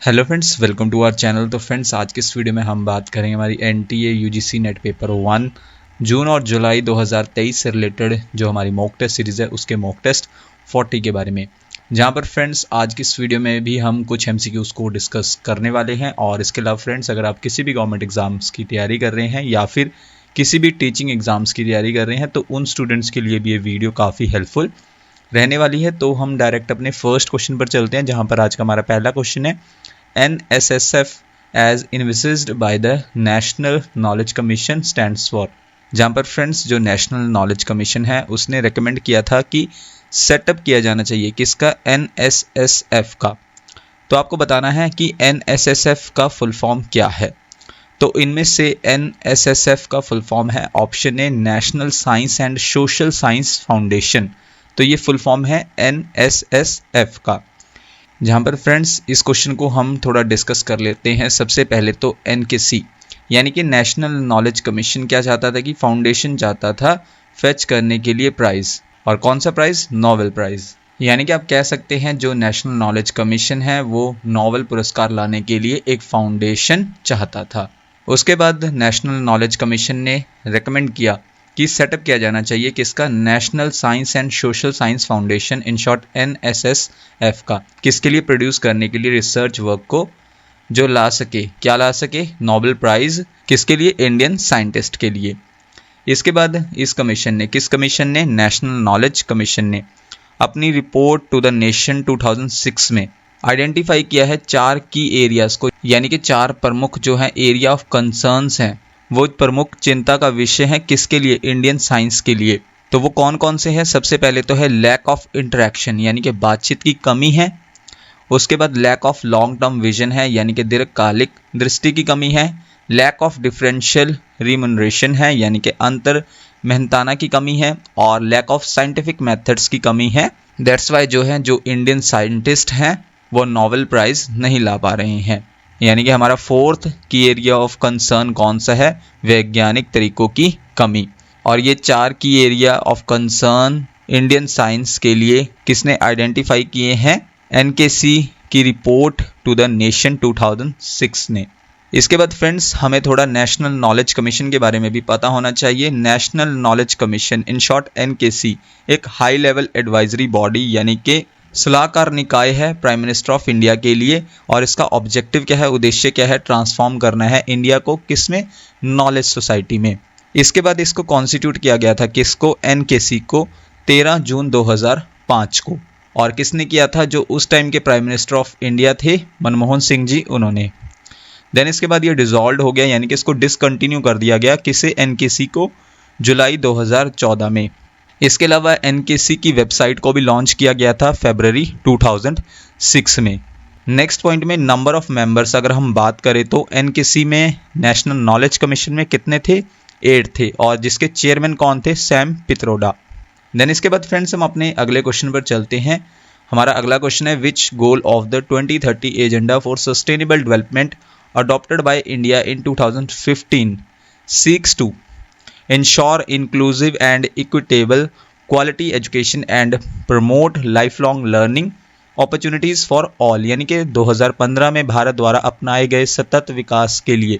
Hello friends, welcome to our channel. तो friends, आज के इस वीडियो में हम बात करेंगे हमारी एनटीए यूजीसी नेट पेपर 1 जून और जुलाई 2023 से रिलेटेड जो हमारी मॉक टेस्ट सीरीज़ है उसके मॉक टेस्ट 40 के बारे में, जहां पर फ्रेंड्स आज की इस वीडियो में भी हम कुछ एमसीक्यूज़ को डिस्कस करने वाले हैं। और इसके अलावा फ्रेंड्स, अगर आप किसी भी गवर्नमेंट एग्जाम्स की तैयारी कर रहे हैं या फिर किसी भी टीचिंग एग्जाम्स की तैयारी कर रहे हैं तो उन स्टूडेंट्स के लिए भी ये वीडियो काफ़ी हेल्पफुल रहने वाली है। तो हम डायरेक्ट अपने फर्स्ट क्वेश्चन पर चलते हैं, जहां पर आज का हमारा पहला क्वेश्चन है NSSF as envisaged by the National Knowledge Commission stands for। जहाँ पर फ्रेंड्स जो नेशनल नॉलेज कमीशन है उसने रेकमेंड किया था कि सेटअप किया जाना चाहिए किसका, NSSF का। तो आपको बताना है कि NSSF का फुल फॉर्म क्या है। तो इनमें से NSSF का फुल फॉर्म है option A national science and social science foundation. तो ये फुल फॉर्म है NSSF का। जहाँ पर फ्रेंड्स इस क्वेश्चन को हम थोड़ा डिस्कस कर लेते हैं। सबसे पहले तो NKC यानी कि नेशनल नॉलेज कमीशन क्या चाहता था कि फाउंडेशन चाहता था फेच करने के लिए प्राइज़, और कौन सा प्राइज़, नोबेल प्राइज़। यानी कि आप कह सकते हैं जो नेशनल नॉलेज कमीशन है वो नोबेल पुरस्कार लाने के लिए एक फाउंडेशन चाहता था। उसके बाद नेशनल नॉलेज कमीशन ने रेकमेंड किया कि सेटअप किया जाना चाहिए किसका, national science and social science foundation, in short NSSF का। किसके लिए, प्रोड्यूस करने के लिए रिसर्च वर्क को जो ला सके, क्या ला सके, नोबेल प्राइज़। किसके लिए, इंडियन साइंटिस्ट के लिए। इसके बाद इस कमीशन ने, किस कमीशन ने, नेशनल नॉलेज कमीशन ने अपनी रिपोर्ट टू द नेशन 2006 में आइडेंटिफाई किया है 4 की एरियाज़ को, यानी कि 4 प्रमुख जो हैं एरिया ऑफ कंसर्न्स हैं, वो प्रमुख चिंता का विषय है किसके लिए, इंडियन साइंस के लिए। तो वो कौन कौन से हैं, सबसे पहले तो है लैक ऑफ इंटरेक्शन यानी कि बातचीत की कमी है। उसके बाद lack of long term vision है यानी कि दीर्घकालिक दृष्टि की कमी है। लैक ऑफ डिफरेंशियल रिम्यूनरेशन है यानी कि अंतर मेहनताना की कमी है। और लैक ऑफ साइंटिफिक मेथड्स की कमी है। दैट्स वाई जो है जो इंडियन साइंटिस्ट हैं वो नोबेल प्राइज़ नहीं ला पा रहे हैं। यानी कि हमारा 4th की एरिया ऑफ कंसर्न कौन सा है, वैज्ञानिक तरीकों की कमी। और ये 4 की area of concern Indian science के लिए किसने आइडेंटिफाई किए हैं, NKC की रिपोर्ट टू द नेशन 2006 ने। इसके बाद फ्रेंड्स हमें थोड़ा नेशनल नॉलेज कमीशन के बारे में भी पता होना चाहिए। National knowledge commission in short NKC एक हाई लेवल एडवाइजरी बॉडी यानी कि सलाहकार निकाय है प्राइम मिनिस्टर ऑफ इंडिया के लिए। और इसका ऑब्जेक्टिव क्या है, उद्देश्य क्या है, ट्रांसफॉर्म करना है इंडिया को किसमें, नॉलेज सोसाइटी में। इसके बाद इसको कॉन्स्टिट्यूट किया गया था किसको, NKC को 13 जून 2005 को। और किसने किया था, जो उस टाइम के प्राइम मिनिस्टर ऑफ इंडिया थे मनमोहन सिंह जी, उन्होंने। देन इसके बाद ये डिसॉल्व हो गया यानी कि इसको डिसकंटिन्यू कर दिया गया किसे, NKC को, जुलाई 2014 में। इसके अलावा NKC की वेबसाइट को भी लॉन्च किया गया था फरवरी 2006 में। नेक्स्ट पॉइंट में नंबर ऑफ मेंबर्स अगर हम बात करें तो NKC में, नेशनल नॉलेज कमीशन में कितने थे, 8 थे। और जिसके चेयरमैन कौन थे, सैम पित्रोडा। देन इसके बाद फ्रेंड्स हम अपने अगले क्वेश्चन पर चलते हैं। हमारा अगला क्वेश्चन है which goal of the 2030 agenda for sustainable development adopted by India in 2015 seeks to ensure inclusive and equitable quality education and promote lifelong learning opportunities for all। यानी कि 2015 में भारत द्वारा अपनाए गए सतत विकास के लिए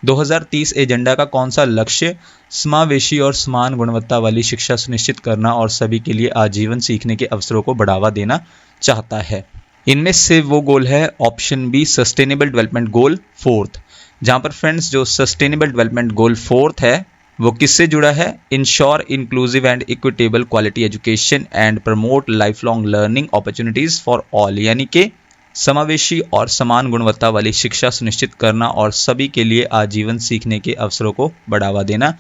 2030 एजेंडा का कौन सा लक्ष्य, समावेशी और समान गुणवत्ता वाली शिक्षा सुनिश्चित करना और सभी के लिए आजीवन सीखने के अवसरों को बढ़ावा देना चाहता है। इनमें से वो गोल है option B, sustainable development goal 4th। जहाँ पर फ्रेंड्स जो सस्टेनेबल डेवलपमेंट गोल 4th है वो किससे जुड़ा है, ensure inclusive and equitable quality education and promote life long learning opportunities for all. यानी कि समावेशी और समान गुणवत्ता वाली शिक्षा सुनिश्चित करना और सभी के लिए आजीवन सीखने के अवसरों को बढ़ावा देना।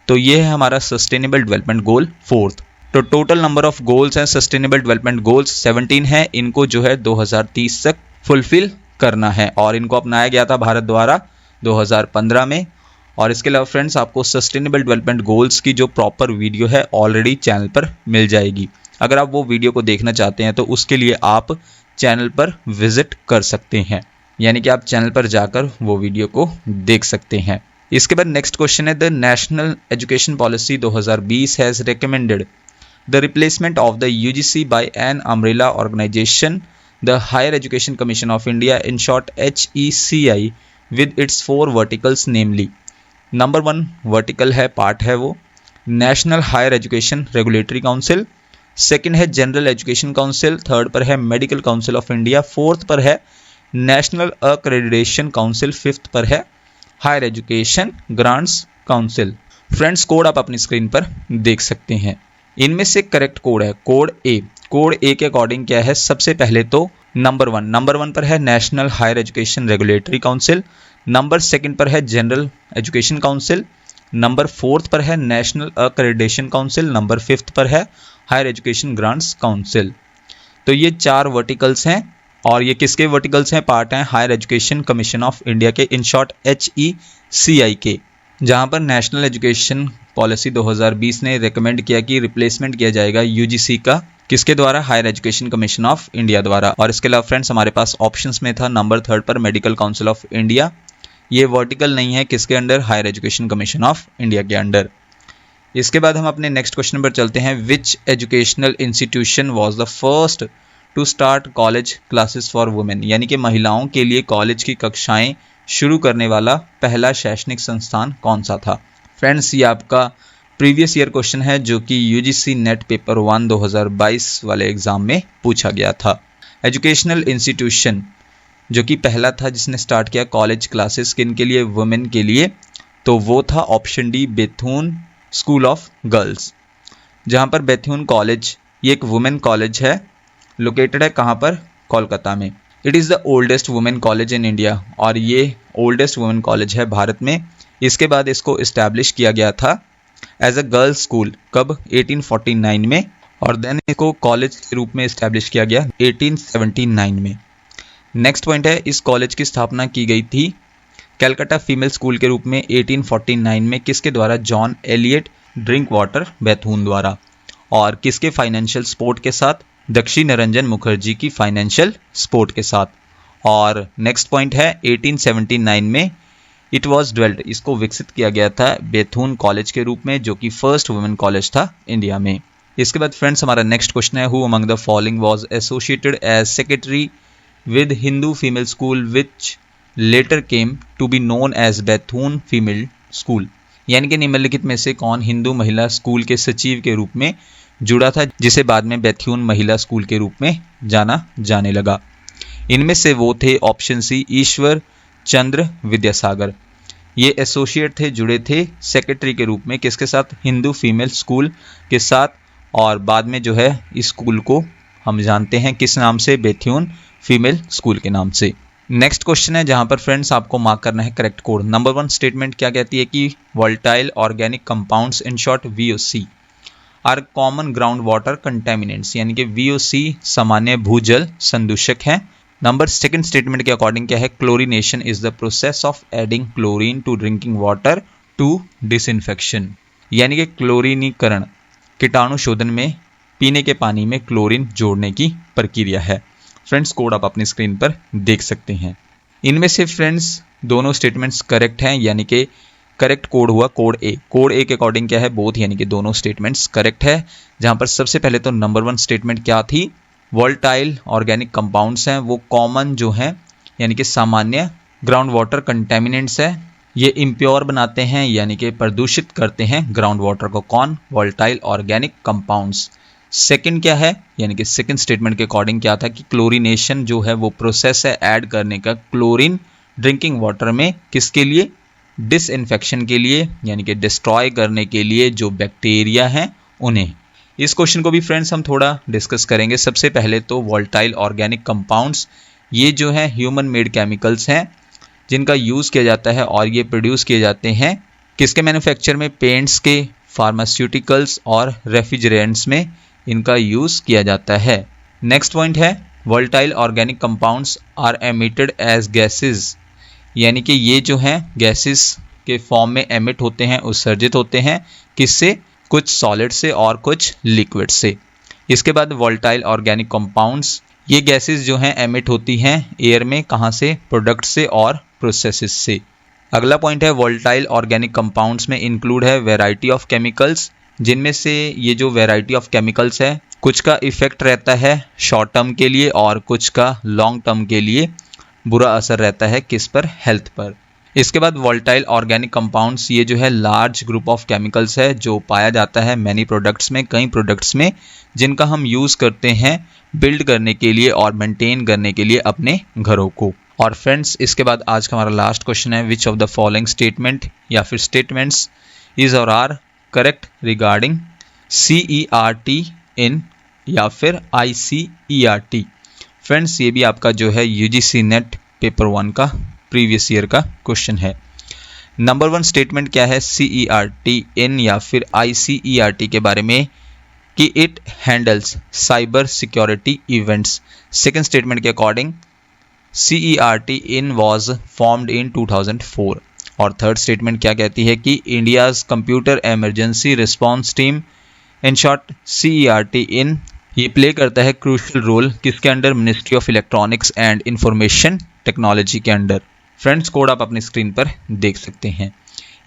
तो ये है हमारा सस्टेनेबल डेवलपमेंट गोल 4th। तो टोटल नंबर ऑफ गोल्स हैं सस्टेनेबल डेवलपमेंट गोल्स 17 है। इनको जो है 2030 तक फुलफिल करना है और इनको अपनाया गया था भारत द्वारा 2015 में। और इसके अलावा फ्रेंड्स आपको सस्टेनेबल डेवलपमेंट गोल्स की जो प्रॉपर वीडियो है ऑलरेडी चैनल पर मिल जाएगी। अगर आप वो वीडियो को देखना चाहते हैं तो उसके लिए आप चैनल पर विजिट कर सकते हैं, यानी कि आप चैनल पर जाकर वो वीडियो को देख सकते हैं। इसके बाद नेक्स्ट क्वेश्चन है the national education policy 2020 has recommended the replacement of the UGC by an umbrella organisation the higher education commission of India, in short HECI, with its 4 verticals namely. Number 1 vertical है, part है वो national higher education regulatory council, second है general education council, third पर है medical council of India, fourth पर है national accreditation council, fifth पर है higher education grants council. Friends code आप अपनी स्क्रीन पर देख सकते हैं। इनमें से करेक्ट कोड है कोड ए। कोड ए के अकॉर्डिंग क्या है, सबसे पहले तो नंबर वन पर है national higher education regulatory council, number second पर है general education council, number fourth पर है national accreditation council, number fifth पर है हायर एजुकेशन ग्रांट्स काउंसिल। तो ये 4 वर्टिकल्स हैं और ये किसके वर्टिकल्स हैं, पार्ट हैं higher education commission of India के, इन शॉर्ट HECI के, जहां पर नेशनल एजुकेशन पॉलिसी 2020 ने रिकमेंड किया कि रिप्लेसमेंट किया जाएगा UGC का, किसके द्वारा, higher education commission of India द्वारा। और इसके अलावा फ्रेंड्स हमारे पास ऑप्शंस में था नंबर 3 पर मेडिकल काउंसिल ऑफ इंडिया, ये वर्टिकल नहीं है, किसके under, higher education commission of India के अंडर। इसके बाद हम अपने नेक्स्ट क्वेश्चन पर चलते हैं। Which educational institution was the first to start college classes for women, यानी कि महिलाओं के लिए कॉलेज की कक्षाएं शुरू करने वाला पहला शैक्षणिक संस्थान कौन सा था। फ्रेंड्स ये आपका प्रीवियस ईयर क्वेश्चन है जो कि UGC नेट पेपर 1 2022 वाले एग्जाम में पूछा गया था। एजुकेशनल इंस्टीट्यूशन जो कि पहला था जिसने स्टार्ट किया कॉलेज क्लासेस किन के लिए, वुमेन के लिए, तो वो था option D Bethune school of girls, जहाँ पर बेथुन कॉलेज ये एक वुमेन कॉलेज है, लोकेटेड है कहाँ पर, कोलकाता में। It is the oldest women college in India, और ये ओल्डेस्ट वुमेन कॉलेज है भारत में। इसके बाद इसको इस्टेब्लिश किया गया था एज अ गर्ल्स स्कूल, कब, 1849 में, और देन इसको कॉलेज के रूप में इस्टेब्लिश किया गया 1879 में। नेक्स्ट पॉइंट है, इस कॉलेज की स्थापना की गई थी कैलकाटा फीमेल स्कूल के रूप में 1849 में, किसके द्वारा, जॉन एलियट ड्रिंक वाटर बेथुन द्वारा, और किसके फाइनेंशियल सपोर्ट के साथ, दक्षिण निरंजन मुखर्जी की फाइनेंशियल सपोर्ट के साथ। और नेक्स्ट पॉइंट है 1879 में इट वॉज डेवलप्ड, इसको विकसित किया गया था बेथुन कॉलेज के रूप में, जो कि फर्स्ट वुमेन कॉलेज था इंडिया में। इसके बाद फ्रेंड्स हमारा नेक्स्ट क्वेश्चन है, who among the following was associated as secretary with Hindu female school which later came to be known as Bethune female school, यानी कि निम्नलिखित में से कौन हिंदू महिला स्कूल के सचिव के रूप में जुड़ा था, जिसे बाद में बेथुन महिला स्कूल के रूप में जाना जाने लगा। इनमें से वो थे ऑप्शन सी ईश्वर चंद्र विद्यासागर, ये एसोसिएट थे, जुड़े थे सेक्रेटरी के रूप में, किसके साथ, हिंदू फीमेल स्कूल के साथ, और बाद में जो है इस स्कूल को हम जानते हैं किस नाम से, बेथुन फीमेल स्कूल के नाम से। नेक्स्ट क्वेश्चन है जहां पर फ्रेंड्स आपको मार्क करना है करेक्ट कोड। नंबर 1 स्टेटमेंट क्या कहती है कि volatile organic compounds in short VOC are common ground water contaminants, यानी कि VOC सामान्य भूजल संदूषक हैं। नंबर 2 स्टेटमेंट के अकॉर्डिंग क्या है, chlorination is the process of adding chlorine to drinking water to disinfection, यानी कि क्लोरीनीकरण कीटाणु शोधन में पीने के पानी में क्लोरीन जोड़ने की प्रक्रिया है। फ्रेंड्स कोड आप अपनी स्क्रीन पर देख सकते हैं। इनमें से फ्रेंड्स दोनों स्टेटमेंट्स करेक्ट हैं, यानी कि करेक्ट कोड हुआ कोड ए। कोड ए के अकॉर्डिंग क्या है, बोथ, यानी कि दोनों स्टेटमेंट्स करेक्ट है। जहां पर सबसे पहले तो नंबर 1 स्टेटमेंट क्या थी, वोलेटाइल ऑर्गेनिक कंपाउंड्स हैं वो कॉमन जो हैं, यानी कि सामान्य ग्राउंड वाटर कंटेमिनेंट्स है, ये इम्प्योर बनाते हैं, यानी कि प्रदूषित करते हैं ग्राउंड वाटर को, कौन, वोलेटाइल ऑर्गेनिक कंपाउंड्स। सेकंड क्या है, यानी कि सेकंड स्टेटमेंट के अकॉर्डिंग क्या था कि क्लोरीनेशन जो है वो प्रोसेस है ऐड करने का क्लोरीन ड्रिंकिंग वाटर में, किसके लिए, डिसइंफेक्शन के लिए, यानी कि डिस्ट्रॉय करने के लिए जो बैक्टीरिया हैं उन्हें। इस क्वेश्चन को भी फ्रेंड्स हम थोड़ा डिस्कस करेंगे। सबसे पहले तो वोलेटाइल ऑर्गेनिक कंपाउंड्स ये जो है ह्यूमन मेड केमिकल्स हैं जिनका यूज़ किया जाता है और ये प्रोड्यूस किए जाते हैं किसके मैन्युफैक्चर में, पेंट्स के, फार्मास्यूटिकल्स और रेफ्रिजरेंट्स में इनका यूज़ किया जाता है। नेक्स्ट पॉइंट है volatile organic compounds are emitted as gases, यानी कि ये जो हैं गैसेस के फॉर्म में एमिट होते हैं, उत्सर्जित होते हैं, किससे, कुछ सॉलिड से और कुछ लिक्विड से। इसके बाद वोलेटाइल ऑर्गेनिक कंपाउंड्स ये गैसेस जो हैं एमिट होती हैं एयर में, कहाँ से, प्रोडक्ट से और प्रोसेसेस से। अगला पॉइंट है वोलेटाइल ऑर्गेनिक कंपाउंड्स में इंक्लूड है वैरायटी ऑफ केमिकल्स, जिनमें से ये जो वैरायटी ऑफ केमिकल्स है कुछ का इफेक्ट रहता है शॉर्ट टर्म के लिए और कुछ का लॉन्ग टर्म के लिए बुरा असर रहता है किस पर, हेल्थ पर। इसके बाद वोलेटाइल ऑर्गेनिक कंपाउंड्स, ये जो है लार्ज ग्रुप ऑफ केमिकल्स है जो पाया जाता है मैनी प्रोडक्ट्स में, कई प्रोडक्ट्स में, जिनका हम यूज़ करते हैं बिल्ड करने के लिए और मेंटेन करने के लिए अपने घरों को। और फ्रेंड्स इसके बाद आज का हमारा लास्ट क्वेश्चन है, which of the following statement या फिर स्टेटमेंट्स इज और आर करेक्ट रिगार्डिंग CERT इन या फिर ICERT। फ्रेंड्स ये भी आपका जो है UGC नेट पेपर 1 का प्रीवियस ईयर का क्वेश्चन है। नंबर 1 स्टेटमेंट क्या है CERT इन या फिर ICERT के बारे में कि it handles cyber security events. Second statement के according CERT in was formed in 2004। और थर्ड स्टेटमेंट क्या कहती है कि India's computer emergency response team, in short CERT in, ये प्ले करता है क्रूशल रोल किसके under, ministry of electronics and information technology के अंडर। फ्रेंड्स कोड आप अपनी स्क्रीन पर देख सकते हैं।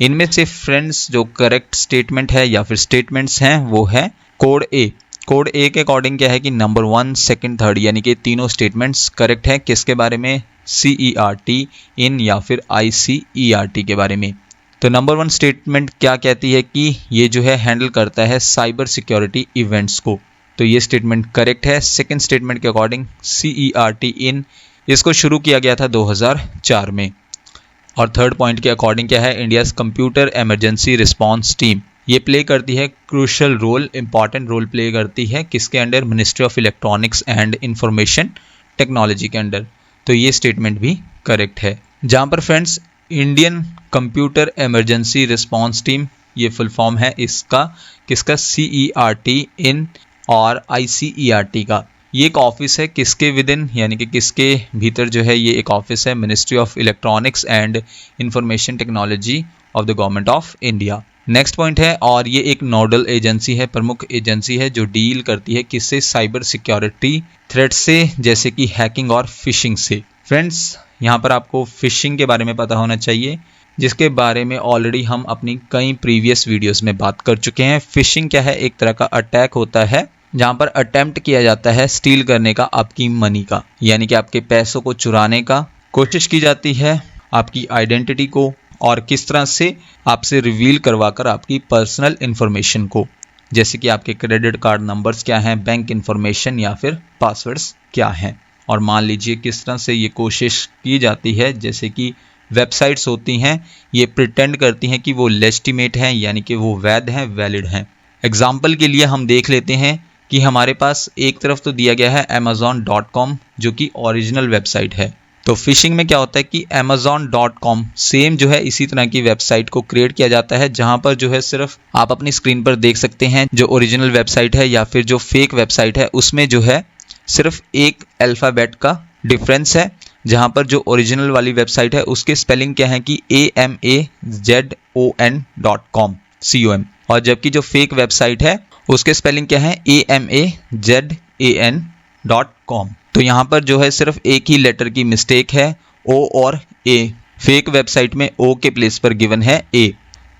इनमें से फ्रेंड्स जो करेक्ट स्टेटमेंट है या फिर स्टेटमेंट्स हैं वो है कोड ए। कोड ए के अकॉर्डिंग क्या है कि नंबर 1, सेकंड, थर्ड यानी कि तीनों स्टेटमेंट्स करेक्ट है किसके बारे में, CERT इन या फिर ICERT के बारे में। तो नंबर 1 स्टेटमेंट क्या कहती है कि ये जो है हैंडल करता है साइबर सिक्योरिटी इवेंट्स को, तो ये स्टेटमेंट करेक्ट है। सेकंड स्टेटमेंट के अकॉर्डिंग CERT इन, इसको शुरू किया गया था 2004 में। और थर्ड पॉइंट के अकॉर्डिंग क्या है, India's computer emergency response team, ये प्ले करती है crucial role, important role play करती है किसके under, ministry of electronics and information technology के अंडर। तो ये स्टेटमेंट भी करेक्ट है। जहाँ पर friends Indian computer emergency response team, ये फुल फॉर्म है इसका किसका, CERT इन और ICERT का। ये एक ऑफिस है किसके विद इन, यानी कि किसके भीतर जो है ये एक ऑफिस है, ministry of electronics and information technology of the government of India. Next point है, और ये एक नोडल एजेंसी है, प्रमुख एजेंसी है जो डील करती है किससे, साइबर सिक्योरिटी थ्रेट से, जैसे कि हैकिंग और फिशिंग से। फ्रेंड्स यहाँ पर आपको फिशिंग के बारे में पता होना चाहिए, जिसके बारे में ऑलरेडी हम अपनी कई प्रीवियस वीडियोस में बात कर चुके हैं। फिशिंग क्या है, एक तरह का अटैक होता है जहाँ पर अटेम्प्ट किया जाता है स्टील करने का आपकी मनी का, यानी कि आपके पैसों को चुराने का कोशिश की जाती है, आपकी आइडेंटिटी को और किस तरह से आपसे रिवील करवाकर आपकी पर्सनल इन्फॉर्मेशन को, जैसे कि आपके क्रेडिट कार्ड नंबर्स क्या हैं, बैंक इन्फॉर्मेशन या फिर पासवर्ड्स क्या हैं। और मान लीजिए किस तरह से ये कोशिश की जाती है, जैसे कि वेबसाइट्स होती हैं ये प्रिटेंड करती हैं कि वो लेजिटिमेट हैं, यानी कि वो वैध हैं, वैलिड हैं। एग्जाम्पल के लिए हम देख लेते हैं कि हमारे पास एक तरफ तो दिया गया है Amazon.com जो कि ओरिजिनल वेबसाइट है। तो फिशिंग में क्या होता है कि Amazon.com सेम जो है इसी तरह की वेबसाइट को क्रिएट किया जाता है, जहां पर जो है सिर्फ आप अपनी स्क्रीन पर देख सकते हैं जो ओरिजिनल वेबसाइट है या फिर जो फेक वेबसाइट है उसमें जो है सिर्फ एक अल्फ़ाबेट का डिफरेंस है, जहां पर जो ओरिजिनल वाली वेबसाइट है उसके स्पेलिंग क्या है कि AMAZON.com और जबकि जो फेक वेबसाइट है उसके स्पेलिंग क्या है AMAZAN.com। तो यहाँ पर जो है सिर्फ एक ही लेटर की मिस्टेक है, O और A। फेक वेबसाइट में O के प्लेस पर गिवन है A।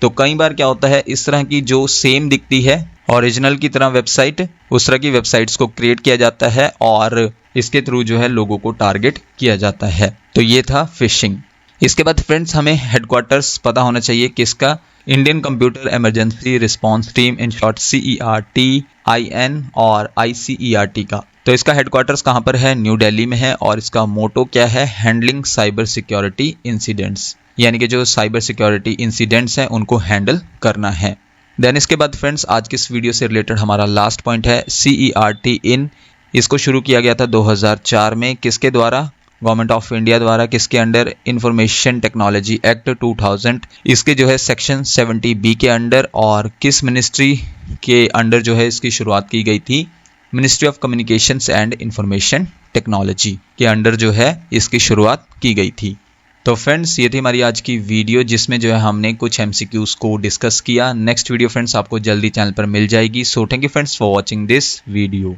तो कई बार क्या होता है इस तरह की जो सेम दिखती है ओरिजिनल की तरह वेबसाइट, उस तरह की वेबसाइट्स को क्रिएट किया जाता है और इसके थ्रू जो है लोगों को टारगेट किया जाता है। तो ये था फिशिंग। इसके बाद फ्रेंड्स हमें हेडक्वार्टर्स पता होना चाहिए किसका, Indian computer emergency response team, in short CERT IN और ICERT का। तो इसका हेडक्वार्टर्स कहाँ पर है, न्यू दिल्ली में है और इसका मोटो क्या है, हैंडलिंग साइबर सिक्योरिटी इंसिडेंट्स, यानी कि जो साइबर सिक्योरिटी इंसिडेंट्स हैं उनको हैंडल करना है। देन इसके बाद फ्रेंड्स आज की इस वीडियो से रिलेटेड हमारा लास्ट पॉइंट है CERT इन। इसको शुरू किया गया था 2004 में किसके द्वारा, गवर्नमेंट ऑफ इंडिया द्वारा, किसके अंडर, इंफॉर्मेशन टेक्नोलॉजी एक्ट 2000, इसके जो है सेक्शन 70B के अंडर, और किस मिनिस्ट्री के अंडर जो है इसकी शुरुआत की गई थी, ministry of communications and information technology के अंडर जो है इसकी शुरुआत की गई थी। तो फ्रेंड्स ये थी हमारी आज की वीडियो जिसमें जो है हमने कुछ MCQs को डिस्कस किया। नेक्स्ट वीडियो फ्रेंड्स आपको जल्दी चैनल पर मिल जाएगी। So thank you friends for watching this video.